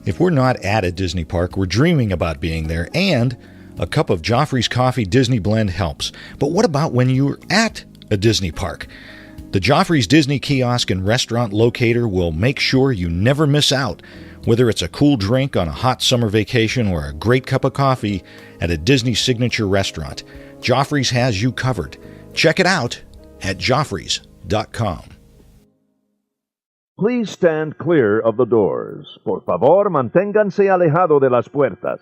If we're not at a Disney park, we're dreaming about being there, and a cup of Joffrey's Coffee Disney Blend helps. But what about when you're at a Disney park? The Joffrey's Disney Kiosk and Restaurant Locator will make sure you never miss out. Whether it's a cool drink on a hot summer vacation or a great cup of coffee at a Disney signature restaurant, Joffrey's has you covered. Check it out at joffreys.com. Please stand clear of the doors. Por favor, manténganse alejado de las puertas.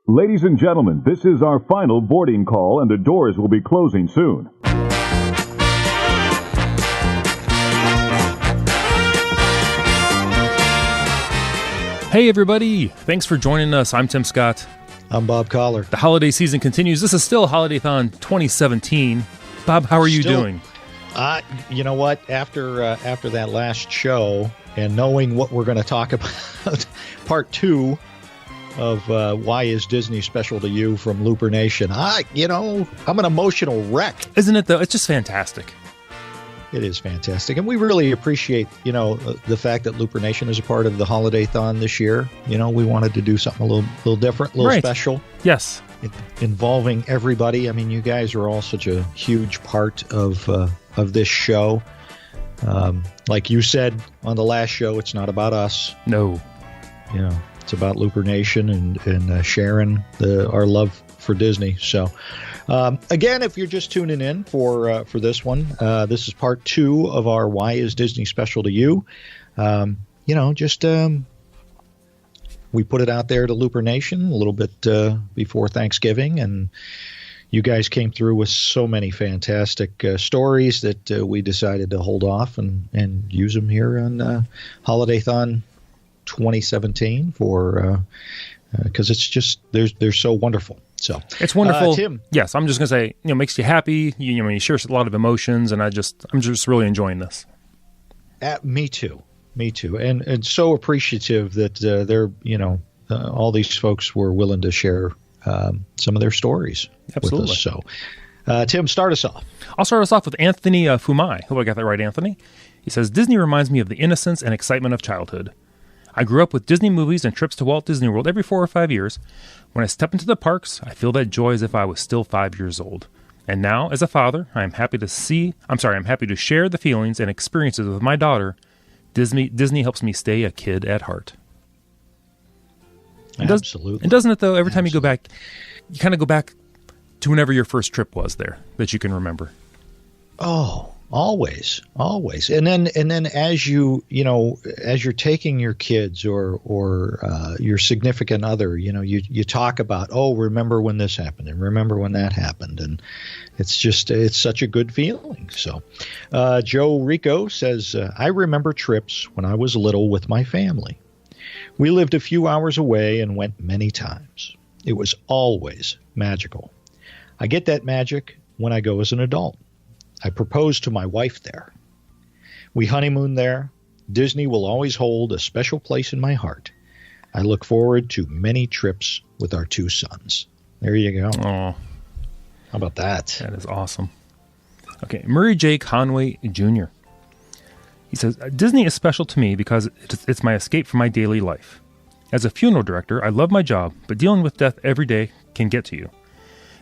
Ladies and gentlemen, this is our final boarding call, and the doors will be closing soon. Hey everybody, thanks for joining us. I'm Tim Scott. I'm Bob Collar. The holiday season continues. This is still HolidayThon 2017. Bob, how are you doing? You know what? After that last show and knowing what we're going to talk about, part 2 of Why is Disney Special to You from Looper Nation, I'm an emotional wreck. Isn't it, though? It's just fantastic. It is fantastic. And we really appreciate, the fact that Looper Nation is a part of the HolidayThon this year. We wanted to do something a little different, a little special. Yes. Involving everybody. I mean, you guys are all such a huge part of this show. Like you said on the last show, it's not about us. No. It's about Looper Nation and sharing our love for Disney. So, again, if you're just tuning in for this one, this is part 2 of our Why is Disney Special to You? We put it out there to Looper Nation a little bit before Thanksgiving, and you guys came through with so many fantastic stories that we decided to hold off and use them here on HolidayThon 2017 for because it's just they're so wonderful. So it's wonderful. Tim. Yes, I'm just gonna say, makes you happy. You share a lot of emotions, and I'm just really enjoying this. Me too, and so appreciative that they're all these folks were willing to share some of their stories Absolutely. with us. So, Tim, start us off. I'll start us off with Anthony Fumai. Hope I got that right, Anthony. He says, Disney reminds me of the innocence and excitement of childhood. I grew up with Disney movies and trips to Walt Disney World every 4 or 5 years. When I step into the parks, I feel that joy as if I was still 5 years old. And now, as a father, I'm happy to share the feelings and experiences with my daughter. Disney helps me stay a kid at heart. Absolutely. And doesn't it, though, every time you go back, you kind of go back to whenever your first trip was there that you can remember? Oh, always. And then as as you're taking your kids or your significant other, you talk about, remember when this happened and remember when that happened. And it's such a good feeling. So Joe Rico says, I remember trips when I was little with my family. We lived a few hours away and went many times. It was always magical. I get that magic when I go as an adult. I proposed to my wife there. We honeymooned there. Disney will always hold a special place in my heart. I look forward to many trips with our 2 sons. There you go. Oh, how about that? That is awesome. Okay, Murray J. Conway Jr. He says, Disney is special to me because it's my escape from my daily life. As a funeral director, I love my job, but dealing with death every day can get to you.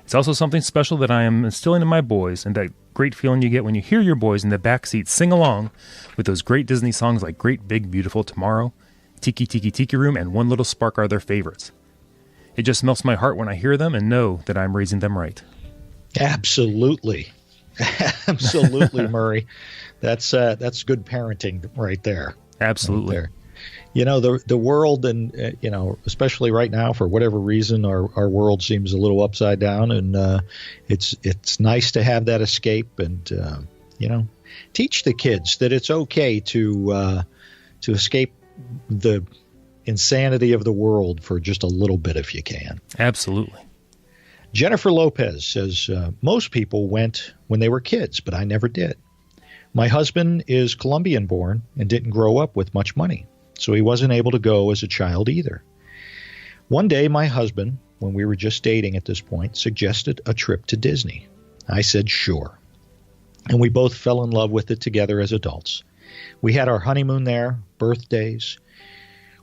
It's also something special that I am instilling in my boys, and that great feeling you get when you hear your boys in the backseat sing along with those great Disney songs like Great Big Beautiful Tomorrow, Tiki Tiki Tiki Room, and One Little Spark are their favorites. It just melts my heart when I hear them and know that I'm raising them right. Absolutely. Absolutely, Murray. That's good parenting right there. Absolutely. Right there. The world, and especially right now, for whatever reason, our world seems a little upside down, and it's nice to have that escape, and teach the kids that it's okay to escape the insanity of the world for just a little bit if you can. Absolutely. Jennifer Lopez says, most people went when they were kids, but I never did. My husband is Colombian born and didn't grow up with much money, so he wasn't able to go as a child either. One day, my husband, when we were just dating at this point, suggested a trip to Disney. I said sure, and we both fell in love with it together as adults. We had our honeymoon there, birthdays.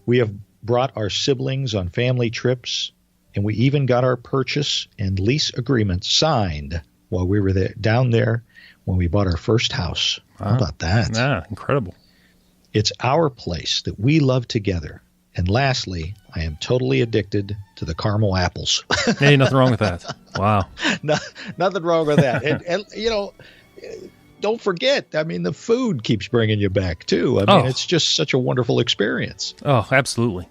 We have brought our siblings on family trips, and we even got our purchase and lease agreement signed while we were down there when we bought our first house. How about that? Yeah, incredible. It's our place that we love together. And lastly, I am totally addicted to the caramel apples. Hey, nothing wrong with that. Wow. Nothing wrong with that. And, you know, don't forget, I mean, the food keeps bringing you back, too. I mean, it's just such a wonderful experience. Oh, absolutely.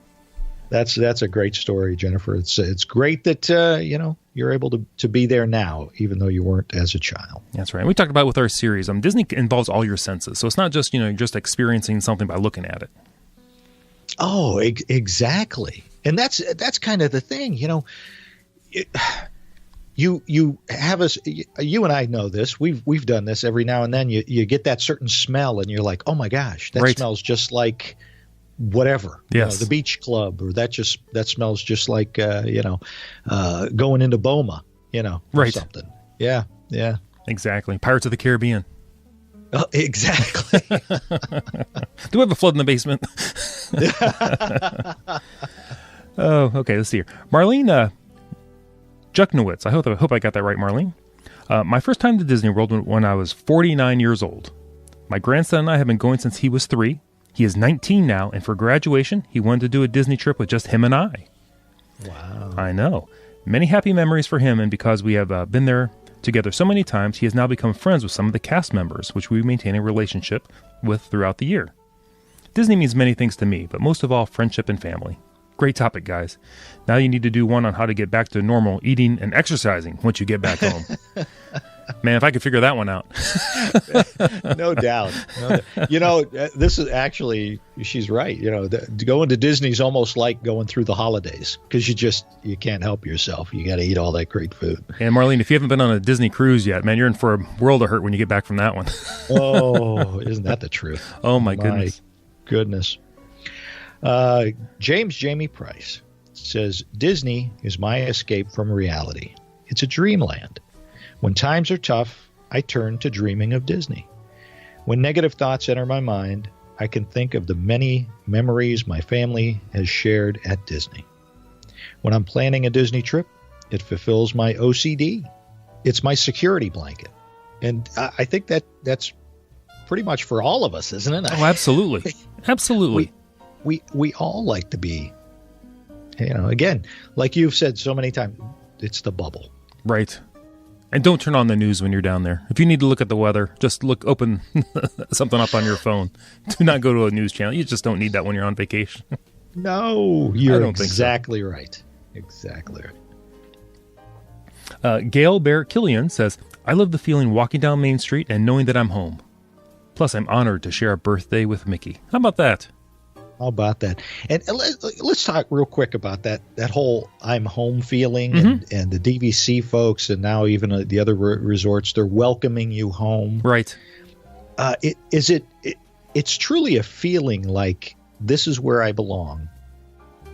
That's a great story, Jennifer. It's great that, you know, you're able to be there now, even though you weren't as a child. That's right. We talked about with our series, Disney involves all your senses. So it's not just, you know, you're just experiencing something by looking at it. Oh, exactly. And that's kind of the thing, you know. You have us. You and I know this. We've done this every now and then. You get that certain smell, and you're like, oh my gosh, that smells just like whatever. Yes. You know, the beach club, or that smells just like going into Boma. You know, or something. Yeah. Exactly. Pirates of the Caribbean. Oh, exactly. Do we have a flood in the basement? Oh, okay. Let's see here. Marlene Jucknowitz. I hope I got that right, Marlene. My first time to Disney World when I was 49 years old. My grandson and I have been going since he was 3. He is 19 now, and for graduation, he wanted to do a Disney trip with just him and I. Wow. I know. Many happy memories for him, and because we have been there together so many times, he has now become friends with some of the cast members, which we maintain a relationship with throughout the year. Disney means many things to me, but most of all, friendship and family. Great topic, guys. Now you need to do one on how to get back to normal eating and exercising once you get back home. Man, if I could figure that one out. No doubt. You know, this is actually, she's right. You know, going to Disney is almost like going through the holidays because you can't help yourself. You got to eat all that great food. And Marlene, if you haven't been on a Disney cruise yet, man, you're in for a world of hurt when you get back from that one. Oh, isn't that the truth? Oh, my goodness. Goodness. Jamie Price says, Disney is my escape from reality. It's a dreamland. When times are tough, I turn to dreaming of Disney. When negative thoughts enter my mind, I can think of the many memories my family has shared at Disney. When I'm planning a Disney trip, it fulfills my OCD. It's my security blanket. And I think that's pretty much for all of us, isn't it? Oh, absolutely. Absolutely. We all like to be, you know, again, like you've said so many times, it's the bubble. Right. And don't turn on the news when you're down there. If you need to look at the weather, just open something up on your phone. Do not go to a news channel. You just don't need that when you're on vacation. No, you're exactly right. Exactly right. Gail Bear Killian says, I love the feeling walking down Main Street and knowing that I'm home. Plus, I'm honored to share a birthday with Mickey. How about that? How about that? And let's talk real quick about that whole I'm home feeling and the DVC folks and now even the other resorts, they're welcoming you home. Right. It's truly a feeling like this is where I belong.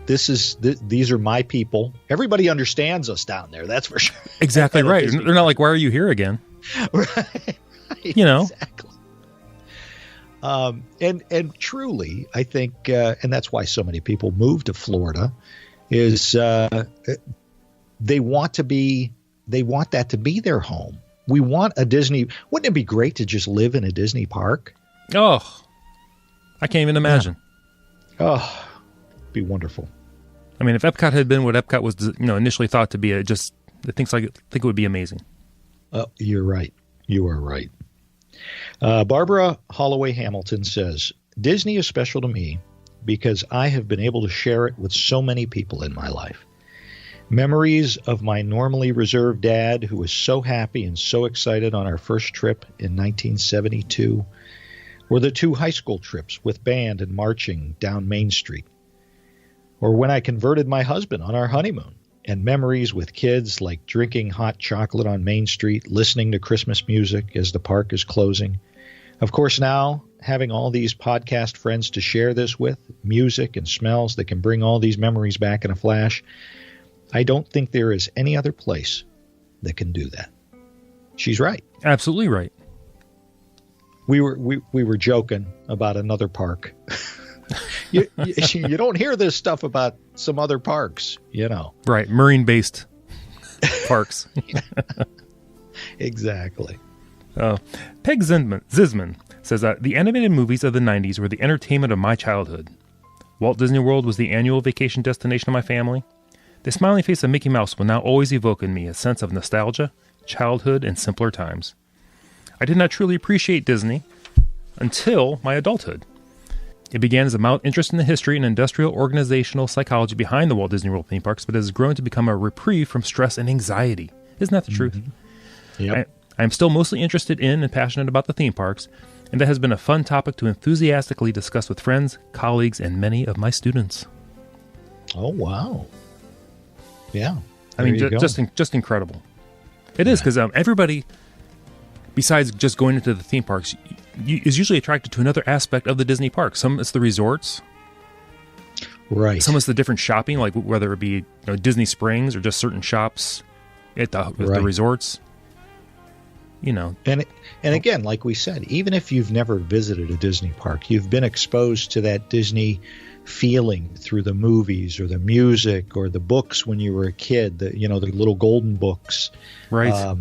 These are my people. Everybody understands us down there. That's for sure. Exactly right. They're not like, why are you here again? Right. You know. Exactly. And truly, I think, and that's why so many people move to Florida, is they want that to be their home. We want a Disney. Wouldn't it be great to just live in a Disney park? Oh, I can't even imagine. Yeah. Oh, it'd be wonderful. I mean, if Epcot had been what Epcot was, initially thought to be, I think it would be amazing. You're right. You are right. Barbara Holloway Hamilton says, Disney is special to me because I have been able to share it with so many people in my life. Memories of my normally reserved dad, who was so happy and so excited on our first trip in 1972, or the 2 high school trips with band and marching down Main Street, or when I converted my husband on our honeymoon, and memories with kids like drinking hot chocolate on Main Street, listening to Christmas music as the park is closing. Of course, now having all these podcast friends to share this with, music and smells that can bring all these memories back in a flash, I don't think there is any other place that can do that. She's right. Absolutely right. We were joking about another park You don't hear this stuff about some other parks, Right, marine-based parks. Exactly. Peg Zisman says that the animated movies of the 90s were the entertainment of my childhood. Walt Disney World was the annual vacation destination of my family. The smiling face of Mickey Mouse will now always evoke in me a sense of nostalgia, childhood, and simpler times. I did not truly appreciate Disney until my adulthood. It began as a mild interest in the history and industrial organizational psychology behind the Walt Disney World theme parks, but has grown to become a reprieve from stress and anxiety. Isn't that the truth? Yep. I am still mostly interested in and passionate about the theme parks, and that has been a fun topic to enthusiastically discuss with friends, colleagues, and many of my students. Oh, wow. Yeah. I mean, just incredible. It is, because everybody, besides just going into the theme parks, is usually attracted to another aspect of the Disney park. Some it's the resorts. Right. Some it's the different shopping, like whether it be Disney Springs or just certain shops at the resorts. And again, like we said, even if you've never visited a Disney park, you've been exposed to that Disney feeling through the movies or the music or the books when you were a kid, the little golden books. Right.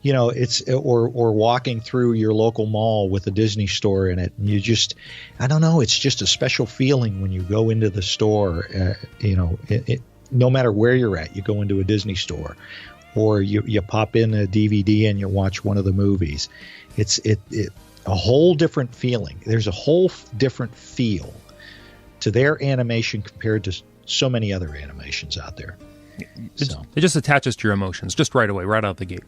It's or walking through your local mall with a Disney store in it, and you just, I don't know, it's just a special feeling when you go into the store. No matter where you're at, you go into a Disney store, or you pop in a DVD and you watch one of the movies. It's a whole different feeling. There's a whole different feel to their animation compared to so many other animations out there. It just attaches to your emotions just right away, right out the gate.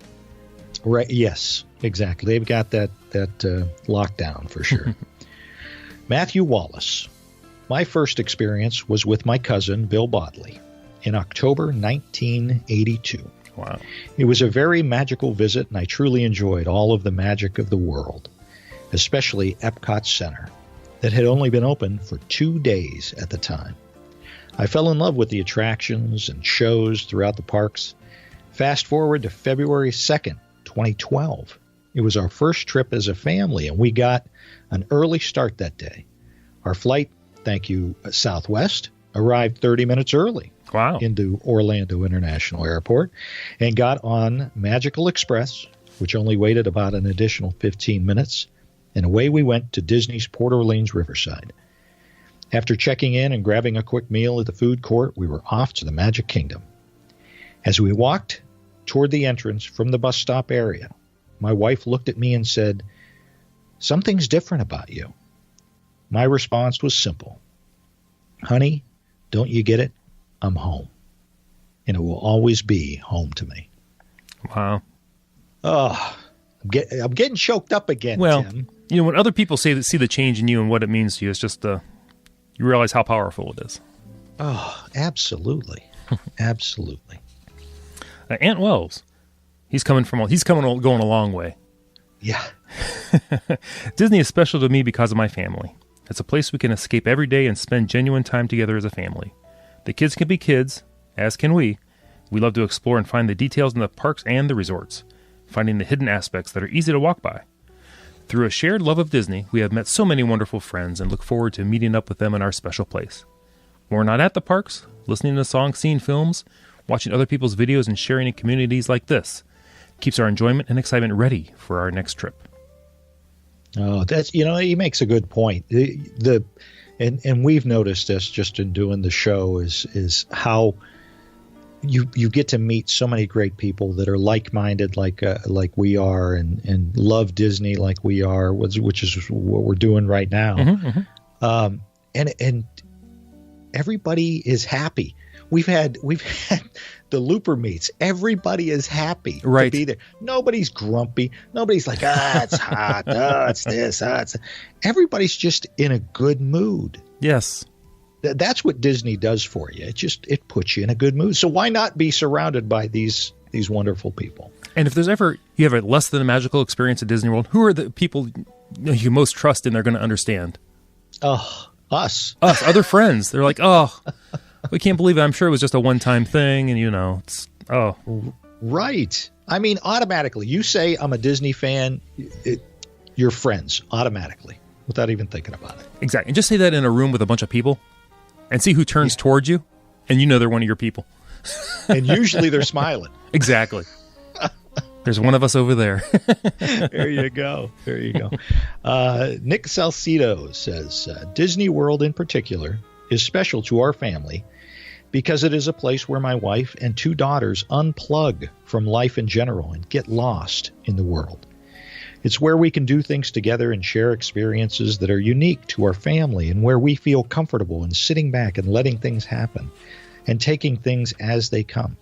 Right. Yes, exactly. They've got that lockdown for sure. Matthew Wallace. My first experience was with my cousin, Bill Bodley, in October 1982. Wow. It was a very magical visit, and I truly enjoyed all of the magic of the world, especially Epcot Center, that had only been open for 2 days at the time. I fell in love with the attractions and shows throughout the parks. Fast forward to February 2nd, 2012. It was our first trip as a family, and we got an early start that day. Our flight, thank you, Southwest, arrived 30 minutes early. Wow. Into Orlando International Airport, and got on Magical Express, which only waited about an additional 15 minutes, and away we went to Disney's Port Orleans Riverside. After checking in and grabbing a quick meal at the food court, we were off to the Magic Kingdom. As we walked toward the entrance from the bus stop area, my wife looked at me and said, "Something's different about you." My response was simple. "Honey, don't you get it? I'm home. And it will always be home to me." Wow. Oh, I'm getting choked up again, well, Tim. When other people see the change in you and what it means to you, it's just you realize how powerful it is. Oh, absolutely. Absolutely. Ant Wells, going a long way. Yeah. Disney is special to me because of my family. It's a place we can escape every day and spend genuine time together as a family. The kids can be kids, as can we. We love to explore and find the details in the parks and the resorts, finding the hidden aspects that are easy to walk by. Through a shared love of Disney, we have met so many wonderful friends and look forward to meeting up with them in our special place. When we're not at the parks, listening to songs, seeing films, watching other people's videos, and sharing in communities like this keeps our enjoyment and excitement ready for our next trip. Oh, that's, he makes a good point. And we've noticed this just in doing the show is how you get to meet so many great people that are like-minded like we are, and love Disney like we are, which is what we're doing right now. Mm-hmm, mm-hmm. And everybody is happy. We've had the Looper meets. Everybody is happy to be there. Nobody's grumpy. Nobody's like, it's hot. It's this. It's. Everybody's just in a good mood. Yes. That's what Disney does for you. It puts you in a good mood. So why not be surrounded by these wonderful people? And if there's ever you have a less than a magical experience at Disney World, who are the people you most trust and they're going to understand? Oh, us, other friends. They're like, oh, we can't believe it. I'm sure it was just a one-time thing, and it's right. I mean, automatically, you say I'm a Disney fan, you're friends automatically. without even thinking about it. Exactly. And just say that in a room with a bunch of people and see who turns towards you, and you know they're one of your people. And usually they're smiling. Exactly. There's one of us over there. There you go. There you go. Nick Salcido says, Disney World in particular is special to our family because it is a place where my wife and 2 daughters unplug from life in general and get lost in the world. It's where we can do things together and share experiences that are unique to our family and where we feel comfortable in sitting back and letting things happen and taking things as they come.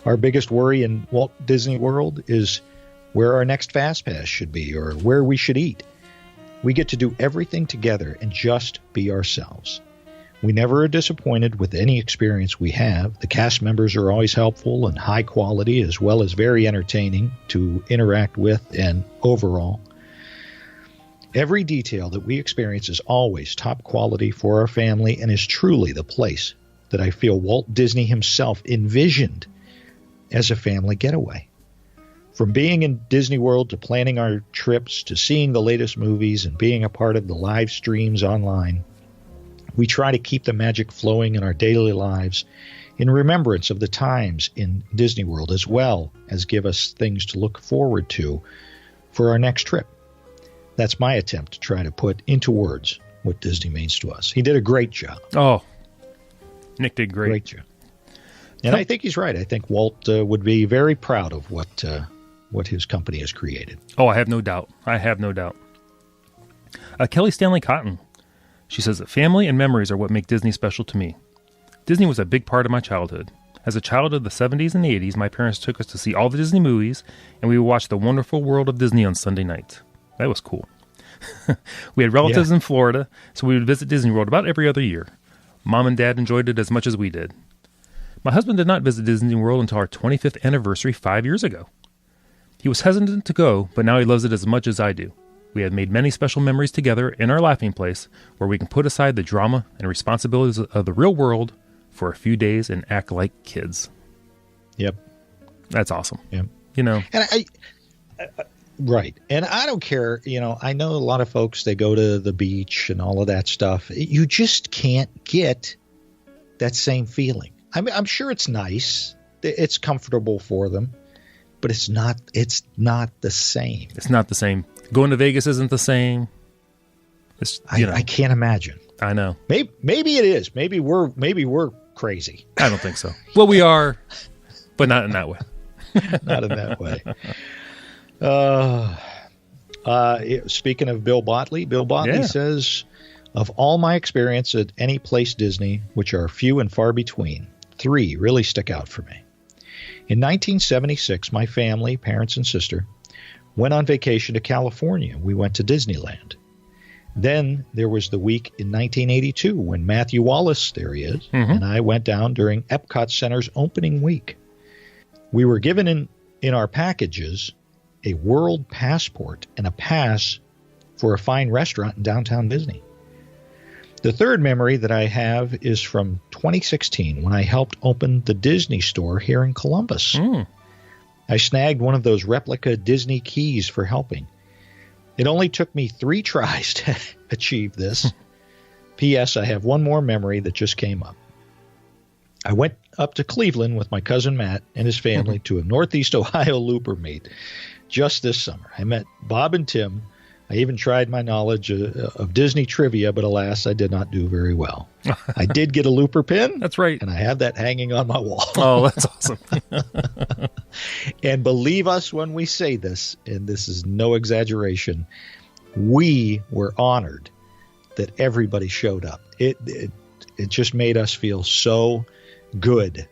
Our biggest worry in Walt Disney World is where our next Fast Pass should be or where we should eat. We get to do everything together and just be ourselves. We never are disappointed with any experience we have. The cast members are always helpful and high quality, as well as very entertaining to interact with and overall. Every detail that we experience is always top quality for our family and is truly the place that I feel Walt Disney himself envisioned as a family getaway. From being in Disney World to planning our trips to seeing the latest movies and being a part of the live streams online, we try to keep the magic flowing in our daily lives in remembrance of the times in Disney World, as well as give us things to look forward to for our next trip. That's my attempt to try to put into words what Disney means to us. He did a great job. Oh, Nick did great. Great job. And I think he's right. I think Walt would be very proud of what his company has created. Oh, I have no doubt. I have no doubt. Kelly Stanley Cotton. She says that family and memories are what make Disney special to me. Disney was a big part of my childhood. As a child of the 70s and the 80s, my parents took us to see all the Disney movies, and we would watch The Wonderful World of Disney on Sunday nights. That was cool. We had relatives in Florida, so we would visit Disney World about every other year. Mom and Dad enjoyed it as much as we did. My husband did not visit Disney World until our 25th anniversary 5 years ago. He was hesitant to go, but now he loves it as much as I do. We have made many special memories together in our laughing place where we can put aside the drama and responsibilities of the real world for a few days and act like kids. Yep. That's awesome. Yep. You know. And right. And I don't care, I know a lot of folks, they go to the beach and all of that stuff. You just can't get that same feeling. I'm sure it's nice. It's comfortable for them, but it's not the same. It's not the same. Going to Vegas isn't the same. I can't imagine. I know. Maybe it is. Maybe we're crazy. I don't think so. Well, we are, but not in that way. Not in that way. Speaking of Bill Botley, says, of all my experience at any place Disney, which are few and far between, 3 really stick out for me. In 1976, my family, parents and sister, went on vacation to California. We went to Disneyland. Then there was the week in 1982 when Matthew Wallace, there he is, and I went down during Epcot Center's opening week. We were given in our packages a world passport and a pass for a fine restaurant in downtown Disney. The third memory that I have is from 2016 when I helped open the Disney store here in Columbus. I snagged one of those replica Disney keys for helping. It only took me 3 tries to achieve this. P.S. I have one more memory that just came up. I went up to Cleveland with my cousin Matt and his family to a Northeast Ohio Looper meet just this summer. I met Bob and Tim. I even tried my knowledge of Disney trivia, but alas, I did not do very well. I did get a Looper pin. That's right. And I have that hanging on my wall. Oh, that's awesome. And believe us when we say this, and this is no exaggeration, we were honored that everybody showed up. It just made us feel so good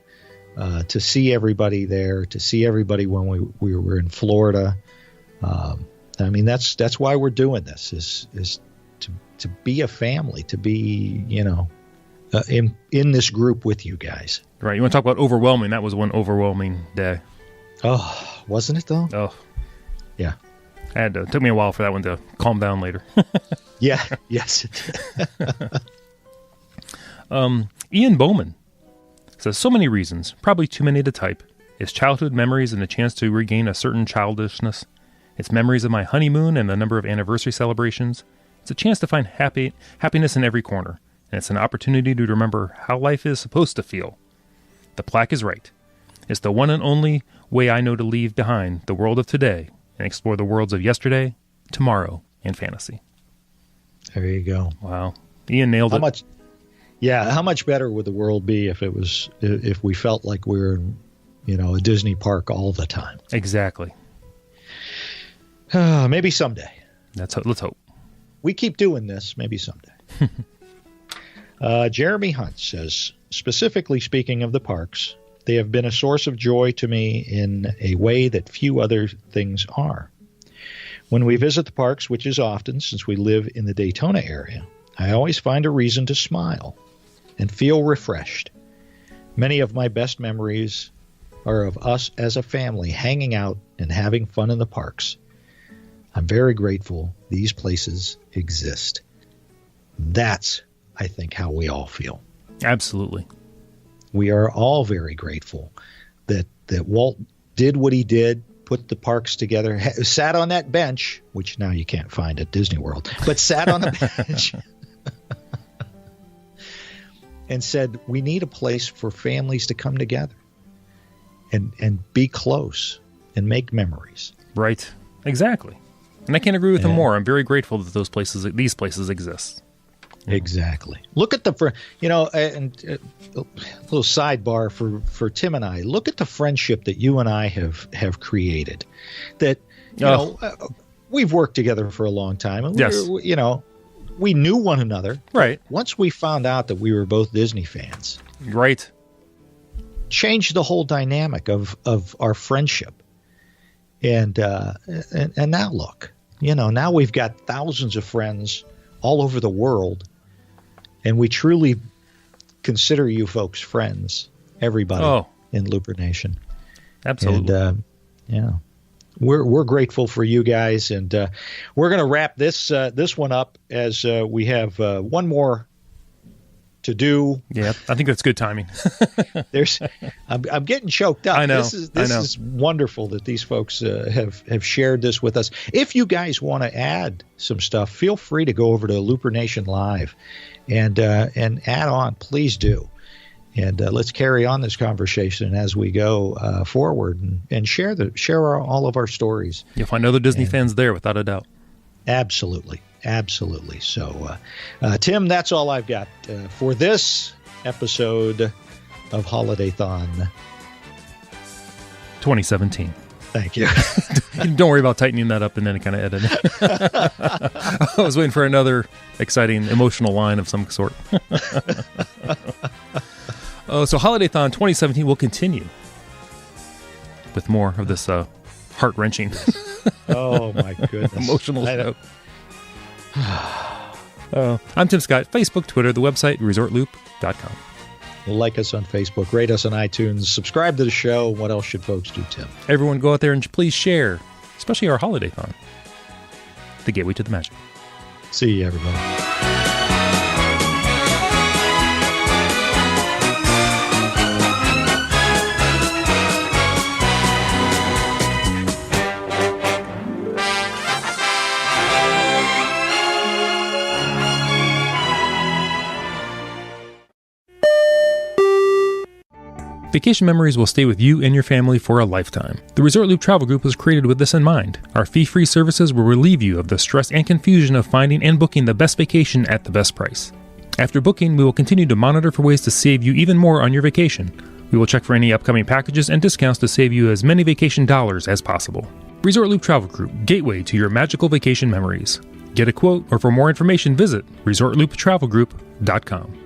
to see everybody there, to see everybody when we were in Florida. I mean, that's why we're doing this is to be a family, to be, in this group with you guys. Right. You want to talk about overwhelming? That was one overwhelming day. Oh, wasn't it though? Oh, yeah. It took me a while for that one to calm down later. Yeah. Yes. Ian Bowman says, so many reasons, probably too many to type. It's childhood memories and a chance to regain a certain childishness. It's memories of my honeymoon and the number of anniversary celebrations. It's a chance to find happiness in every corner, and it's an opportunity to remember how life is supposed to feel. The plaque is right. It's the one and only way I know to leave behind the world of today and explore the worlds of yesterday, tomorrow, and fantasy. There you go. Wow. Ian nailed it. How much better would the world be if we felt like we were in, a Disney park all the time? Exactly. Maybe someday. Let's hope. We keep doing this. Maybe someday. Jeremy Hunt says, specifically speaking of the parks, they have been a source of joy to me in a way that few other things are. When we visit the parks, which is often since we live in the Daytona area, I always find a reason to smile and feel refreshed. Many of my best memories are of us as a family hanging out and having fun in the parks. I'm very grateful these places exist. That's, I think, how we all feel. Absolutely. We are all very grateful that Walt did what he did, put the parks together, sat on that bench, which now you can't find at Disney World, but sat on the bench and said, we need a place for families to come together and be close and make memories. Right. Exactly. And I can't agree with him more. I'm very grateful that these places exist. Exactly. Look at a little sidebar for Tim and I. Look at the friendship that you and I have created. That we've worked together for a long time, and we knew one another. Right. Once we found out that we were both Disney fans, right, changed the whole dynamic of our friendship. And now look, now we've got thousands of friends all over the world. And we truly consider you folks friends, everybody in Looper Nation. Absolutely. And, we're grateful for you guys. And we're going to wrap this one up as we have one more to do. Yeah, I think that's good timing. I'm getting choked up. I know. This is wonderful that these folks have shared this with us. If you guys want to add some stuff, feel free to go over to Looper Nation Live and add on. Please do. And let's carry on this conversation as we go forward and share all of our stories. You'll find other Disney fans there, without a doubt. Absolutely. Absolutely. So, Tim, that's all I've got for this episode of HolidayThon 2017. Thank you. Don't worry about tightening that up and then kind of edit it. I was waiting for another exciting emotional line of some sort. So HolidayThon 2017 will continue with more of this heart-wrenching. Oh, my goodness. Emotional stuff. I'm Tim Scott. Facebook, Twitter, the website, ResortLoop.com. Like us on Facebook, rate us on iTunes, subscribe to the show. What else should folks do, Tim? Everyone go out there and please share, especially our HolidayThon, the gateway to the magic. See you, everybody. Vacation memories will stay with you and your family for a lifetime. The Resort Loop Travel Group was created with this in mind. Our fee-free services will relieve you of the stress and confusion of finding and booking the best vacation at the best price. After booking, we will continue to monitor for ways to save you even more on your vacation. We will check for any upcoming packages and discounts to save you as many vacation dollars as possible. Resort Loop Travel Group, gateway to your magical vacation memories. Get a quote, or for more information, visit ResortLoopTravelGroup.com.